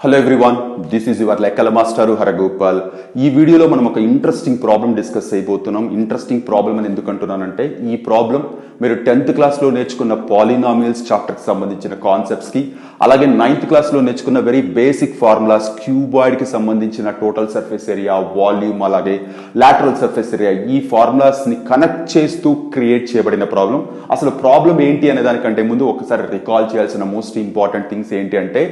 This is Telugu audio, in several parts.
Hello everyone, this is your లెక్కల మాస్టర్ హరగోపాల్. ఈ వీడియోలో మనం ఒక ఇంట్రెస్టింగ్ ప్రాబ్లం డిస్కస్ చేయబోతున్నాం. ఇంట్రెస్టింగ్ ప్రాబ్లం అని ఎందుకు అంటున్నానంటే, ఈ ప్రాబ్లం మీరు 10th క్లాస్లో నేర్చుకున్న పాలినామియల్స్ చాప్టర్కి సంబంధించిన కాన్సెప్ట్స్కి, అలాగే 9th క్లాస్లో నేర్చుకున్న వెరీ బేసిక్ ఫార్ములాస్, క్యూబాయిడ్కి సంబంధించిన టోటల్ సర్ఫేస్ ఏరియా, వాల్యూమ్, అలాగే లాటరల్ సర్ఫేస్ ఏరియా, ఈ ఫార్ములాస్ని కనెక్ట్ చేస్తూ క్రియేట్ చేయబడిన ప్రాబ్లం. అసలు ప్రాబ్లం ఏంటి అనే దానికంటే ముందు ఒకసారి రికాల్ చేయాల్సిన మోస్ట్ ఇంపార్టెంట్ థింగ్స్ ఏంటి అంటే,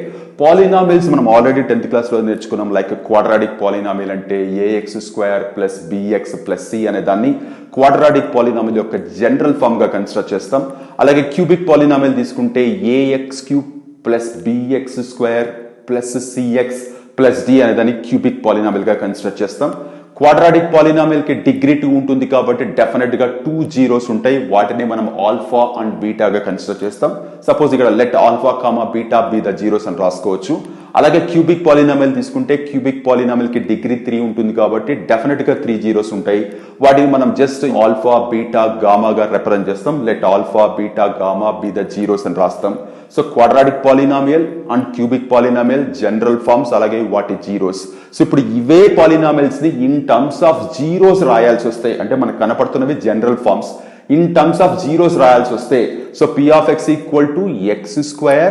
పాలినామియల్స్ మనం ఆల్రెడీ 10th క్లాస్లో నేర్చుకున్నాం. లైక్ క్వాడ్రాటిక్ పాలినామియల్ అంటే ax² plus bx plus c అనే దాన్ని క్వాడ్రాటిక్ పాలినామియల్ యొక్క జనరల్ ఫామ్ గా కన్సిడర్ చేస్తాం. అలాగే క్యూబిక్ పాలినామియల్ తీసుకుంటే ax³ plus bx² plus cx plus d అనే దాన్ని క్యూబిక్ పాలినామియల్ గా కన్సిడర్ చేస్తాం. క్వాడ్రాటిక్ పాలినామియల్ కి డిగ్రీ 2 ఉంటుంది కాబట్టి డెఫినెట్ గా 2 జీరోస్ ఉంటాయి. వాటిని మనం ఆల్ఫా అండ్ బీటాగా కన్సిడర్ చేస్తాం. సపోజ్ ఇక్కడ let alpha comma beta B the zeros అని రాసుకోవచ్చు. అలాగే క్యూబిక్ పాలినామియల్ తీసుకుంటే క్యూబిక్ పాలినామియల్ కి డిగ్రీ 3 ఉంటుంది కాబట్టి డెఫినెట్ గా 3 జీరోస్ ఉంటాయి. వాటిని మనం జస్ట్ ఆల్ఫా బీటా గామాగా రిప్రజెంట్ చేస్తాం. Let alpha beta gamma be the zeros అని రాస్తాం. So quadratic polynomial and cubic polynomial general forms, అలాగే వాటి జీరోస్. సో ఇప్పుడు ఇవే పాలినామియల్స్ ని ఇన్ టర్మ్స్ ఆఫ్ జీరోస్ రాయాల్సి వస్తాయి. అంటే మనకు కనపడుతున్నవి general forms. In terms of zeros రాయాల్సి వస్తే so p of x equal to x²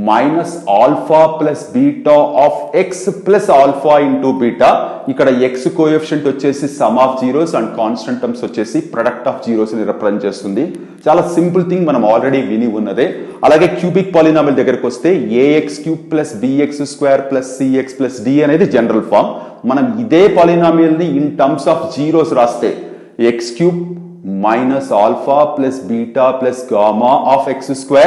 minus alpha plus beta of x plus alpha into beta. ఇక్కడ x కోఎఫిషియంట్ వచ్చేసి sum of zeros and constant terms వచ్చేసి ప్రొడక్ట్ ఆఫ్ జీరోస్ ని రిప్రజెంట్ చేస్తుంది. చాలా సింపుల్ థింగ్, మనం ఆల్రెడీ విని ఉన్నదే. అలాగే క్యూబిక్ పాలినామియల్ దగ్గరకు వస్తే ax³ plus bx² plus cx plus d అనేది జనరల్ ఫామ్. మనం ఇదే పాలినామియల్ ని ఇన్ టర్మ్స్ ఆఫ్ జీరోస్ రాస్తే x³ minus alpha plus beta plus gamma of x²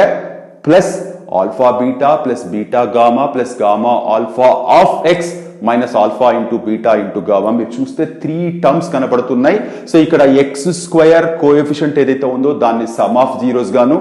plus alpha beta plus beta gamma plus gamma alpha of x minus alpha into beta into gamma. మీరు చూస్తే 3 టర్మ్స్ కనపడుతున్నాయి. సో ఇక్కడ x² కోఎఫిషియంట్ ఏదైతే ఉందో దాన్ని సమ్ ఆఫ్ జీరోస్ గాను,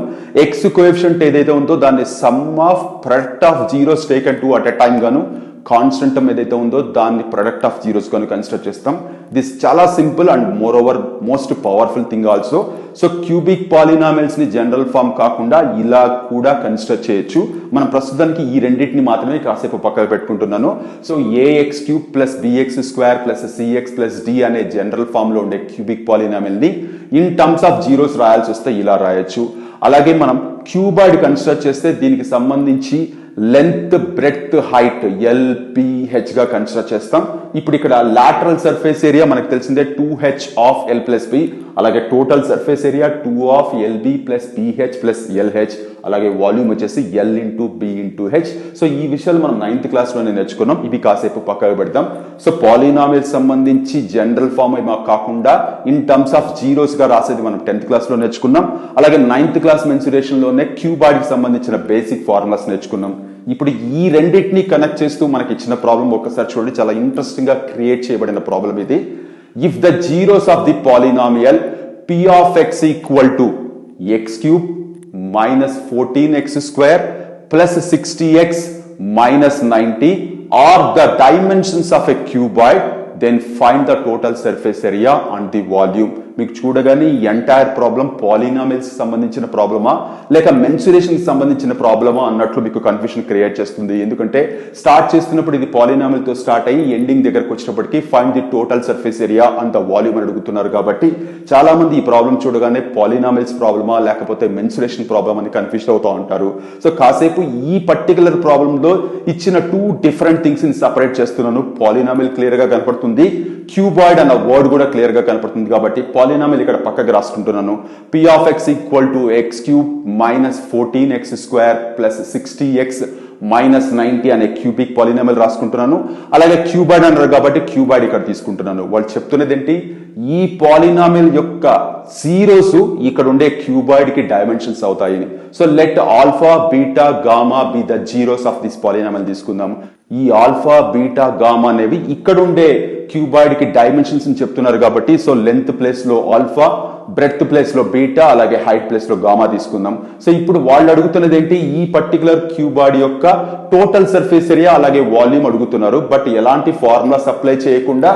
x కోఎఫిషియంట్ ఏదైతే ఉందో దాన్ని some of product of zeros taken 2 at a time గాను, కాన్స్టెంట్ టర్మ్ ఏదైతే ఉందో దాన్ని ప్రొడక్ట్ ఆఫ్ జీరోస్ గాను కన్సిడర్ చేస్తాం. దిస్ చాలా simple and more over most powerful thing also. So cubic polynomials ని జనరల్ ఫామ్ కాకుండా ఇలా కూడా కన్సిడర్ చేయొచ్చు. మనం ప్రస్తుతానికి ఈ రెండింటిని మాత్రమే కాసేపు పక్కకు పెట్టుకుంటున్నాను. So ax³ plus bx² plus cx plus d అనే జనరల్ ఫామ్ లో ఉండే క్యూబిక్ పాలినామియల్ ని ఇన్ టర్మ్స్ ఆఫ్ జీరోస్ రాయాల్సి వస్తే ఇలా రాయొచ్చు. అలాగే మనం క్యూబాయిడ్ కన్సిడర్ చేస్తే దీనికి సంబంధించి లెంత్, బ్రెడ్త్, హైట్ LPH గా కన్సిడర్ చేస్తాం. ఇప్పుడు ఇక్కడ లాటరల్ సర్ఫేస్ ఏరియా మనకు తెలిసిందే 2h of L plus B, అలాగే total surface area 2 of LB plus BH plus LH, అలాగే వాల్యూమ్ వచ్చేసి L into B into H. So ఈ విషయాలు మనం 9th క్లాస్లోనే నేర్చుకున్నాం. ఇవి కాసేపు పక్కకు పెడతాం. సో పాలినామియల్ సంబంధించి జనరల్ ఫామ్ మాకు కాకుండా ఇన్ టర్మ్స్ ఆఫ్ జీరోస్ గా రాసేది మనం 10th క్లాస్లో నేర్చుకున్నాం. అలాగే 9th క్లాస్ మెన్సురేషన్ లోనే క్యూబాయిడ్ కి సంబంధించిన బేసిక్ ఫార్ములాస్ నేర్చుకున్నాం. ఇప్పుడు ఈ రెండింటిని కనెక్ట్ చేస్తూ మనకి ఇచ్చిన ప్రాబ్లం ఒక్కసారి చూడండి. చాలా ఇంట్రెస్టింగ్ గా క్రియేట్ చేయబడిన ప్రాబ్లం ఇది. If the zeros of the polynomial p of x equal to x³ minus 14x² plus 60x minus 90 are the dimensions of a cuboid, then find the total surface area and the volume. మీకు చూడగానే ఈ ఎంటైర్ ప్రాబ్లం పాలినామియల్స్ సంబంధించిన ప్రాబ్లమా లేక మెన్సురేషన్ కి సంబంధించిన ప్రాబ్లమా అన్నట్లు మీకు కన్ఫ్యూషన్ క్రియేట్ చేస్తుంది. ఎందుకంటే స్టార్ట్ చేస్తున్నప్పుడు ఇది పాలినామియల్ తో స్టార్ట్ అయ్యి ఎండింగ్ దగ్గరకు వచ్చినప్పటికీ find the total surface area and the volume అని అడుగుతున్నారు. కాబట్టి చాలా మంది ఈ ప్రాబ్లం చూడగానే పాలినామియల్స్ ప్రాబ్లమా లేకపోతే మెన్సురేషన్ ప్రాబ్లమ్ అని కన్ఫ్యూజ్ అవుతూ ఉంటారు. సో కాసేపు ఈ పర్టికులర్ ప్రాబ్లం లో ఇచ్చిన 2 డిఫరెంట్ థింగ్స్ ని సెపరేట్ చేస్తున్నాను. పాలినామియల్ క్లియర్ గా కనపడుతుంది, క్యూబాయిడ్ అన్న వర్డ్ కూడా క్లియర్ గా కనపడుతుంది. కాబట్టి పాలినామియల్ ఇక్కడ పక్కకు రాసుకుంటున్నాను. p of x equal to x³ minus 14x² plus 60x minus 90 అనే క్యూబిక్ పాలినామియల్ రాసుకుంటున్నాను. అలాగే క్యూబాయిడ్ అన్నారు కాబట్టి క్యూబాయిడ్ ఇక్కడ తీసుకుంటున్నాను. వాళ్ళు చెప్తున్నది ఏంటి, ఈ పాలినామియల్ యొక్క జీరోస్ ఇక్కడ ఉండే క్యూబాయిడ్ కి డైమెన్షన్స్ అవుతాయని. So let alpha beta gamma be the zeros of this polynomial తీసుకుందాం. ఈ ఆల్ఫా బీటా గామా అనేవి ఇక్కడ ఉండే క్యూబాయిడ్ కి డైమెన్షన్స్ అని చెప్తున్నారు కాబట్టి సో లెంత్ ప్లేస్ లో ఆల్ఫా, బ్రెడ్త్ ప్లేస్ లో బీటా, అలాగే హైట్ ప్లేస్ లో గామా తీసుకుందాం. సో ఇప్పుడు వాళ్ళు అడుగుతున్నది ఏంటి, ఈ పర్టికులర్ క్యూబాయిడ్ యొక్క టోటల్ సర్ఫేస్ ఏరియా అలాగే వాల్యూమ్ అడుగుతున్నారు. బట్ ఎలాంటి ఫార్ములాస్ అప్లై చేయకుండా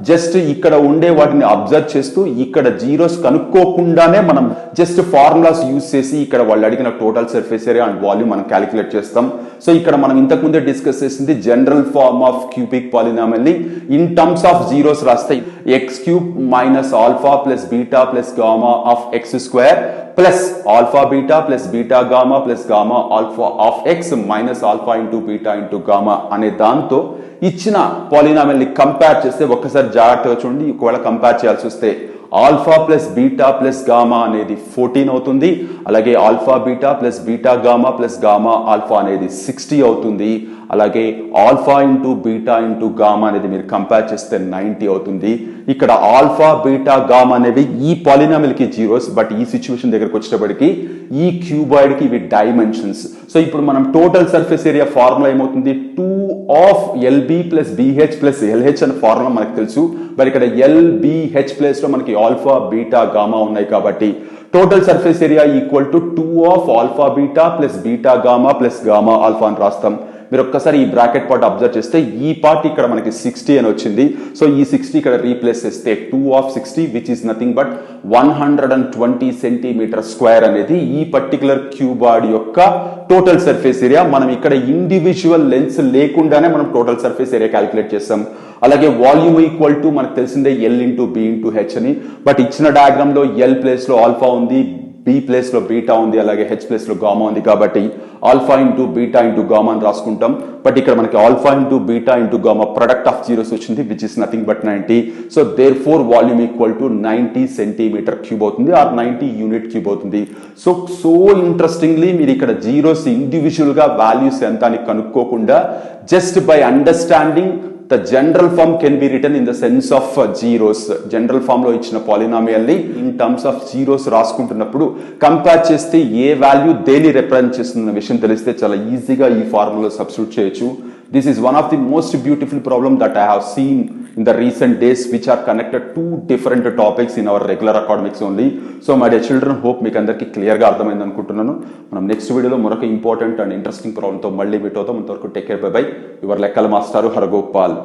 జస్ట్ ఇక్కడ ఉండే వాటిని అబ్జర్వ్ చేస్తూ ఇక్కడ జీరోస్ కనుక్కోకుండానే మనం జస్ట్ ఫార్ములాస్ యూజ్ చేసి ఇక్కడ వాళ్ళు అడిగిన total surface area and volume మనం క్యాలిక్యులేట్ చేస్తాం. సో ఇక్కడ మనం ఇంతకు ముందే డిస్కస్ చేసింది general form of cubic polynomial ని ఇన్ టర్మ్స్ ఆఫ్ జీరోస్ రాస్తే x cube minus alpha plus beta plus gamma of x square plus alpha beta plus beta gamma plus gamma alpha of x minus alpha into beta into gamma అనే దాంతో ఇచ్చిన పాలినామియల్ ని కంపేర్ చేస్తే ఒక్కసారి జాగ్రత్తగా చూడండి. ఒకవేళ కంపేర్ చేయాల్సి వస్తే alpha plus beta plus gamma అనేది 14 అవుతుంది. అలాగే alpha beta plus beta gamma plus gamma alpha అనేది 60 అవుతుంది. అలాగే alpha into beta into gamma అనేది మీరు కంపేర్ చేస్తే 90 అవుతుంది. ఇక్కడ ఆల్ఫా బీటా గామా అనేవి ఈ పాలినామియల్ కి జీరోస్, బట్ ఈ సిచ్యువేషన్ దగ్గరకు వచ్చేటప్పటికి ఈ క్యూబాయిడ్ కి ఇవి డైమెన్షన్స్. సో ఇప్పుడు మనం టోటల్ సర్ఫేస్ ఏరియా ఫార్ములా ఏమవుతుంది, 2 ఆఫ్ ఎల్బి ప్లస్ బిహెచ్ ప్లస్ ఎల్హెచ్ అనే ఫార్ములా మనకు తెలుసు. మరి ఇక్కడ ఎల్బిహెచ్ ప్లేస్ లో మనకి ఆల్ఫా బీటా గామా ఉన్నాయి కాబట్టి total surface area equal to 2 of alpha beta plus beta gamma plus gamma alpha అని రాస్తాం. మీరు ఒక్కసారి ఈ బ్రాకెట్ పార్ట్ అబ్జర్వ్ చేస్తే ఈ పార్ట్ ఇక్కడ మనకి 60 అని వచ్చింది. సో ఈ 60 ఇక్కడ రీప్లేస్ చేస్తే 2 of 60 which is nothing but 120 centimetre square అనేది ఈ పర్టికులర్ క్యూబాయిడ్ యొక్క టోటల్ సర్ఫేస్ ఏరియా. మనం ఇక్కడ ఇండివిజువల్ లెన్స్ లేకుండానే మనం టోటల్ సర్ఫేస్ ఏరియా క్యాలిక్యులేట్ చేస్తాం. అలాగే వాల్యూమ్ ఈక్వల్ టు మనకు తెలిసిందే L into B into H అని. బట్ ఇచ్చిన డయాగ్రామ్ లో ఎల్ ప్లేస్ లో ఆల్ఫా ఉంది, బి ప్లేస్ లో బీటా ఉంది, అలాగే హెచ్ ప్లేస్ లో గామా ఉంది కాబట్టి alpha into beta into gamma అని రాసుకుంటాం. బట్ ఇక్కడ మనకి alpha into beta into gamma product of zeros వచ్చింది which is nothing but 90. So therefore volume equal to 90 centimetre cube అవుతుంది ఆర్ 90 యూనిట్ క్యూబ్ అవుతుంది. సో ఇంట్రెస్టింగ్లీ మీరు ఇక్కడ జీరోస్ ఇండివిజువల్ గా వాల్యూస్ ఎంత అని కనుక్కోకుండా just by understanding the general form can be written in the sense of zeros. General form లో ఇచ్చిన పాలినామియల్ ని ఇన్ టర్మ్స్ ఆఫ్ జీరోస్ రాసుకుంటున్నప్పుడు కంపేర్ చేస్తే ఏ వాల్యూ దేని రిప్రజెంట్ చేస్తున్న విషయం తెలిస్తే చాలా ఈజీగా ఈ ఫార్ములా సబ్స్టిట్యూట్ చేయొచ్చు. This is one of the most beautiful problem that I have seen in the recent days which are connected to different topics in our regular academics only. So my dear children, hope మీకు అందరికీ క్లియర్ గా అర్థమైంది అనుకుంటున్నాను. మనం నెక్స్ట్ వీడియోలో మరొక ఇంపార్టెంట్ అండ్ ఇంట్రెస్టింగ్ ప్రాబ్లమ్ తో మళ్ళీ మీట్ అవుతాం. అంతవరకు take care, by by. Your లెక్కల మాస్టర్ హరగోపాల్.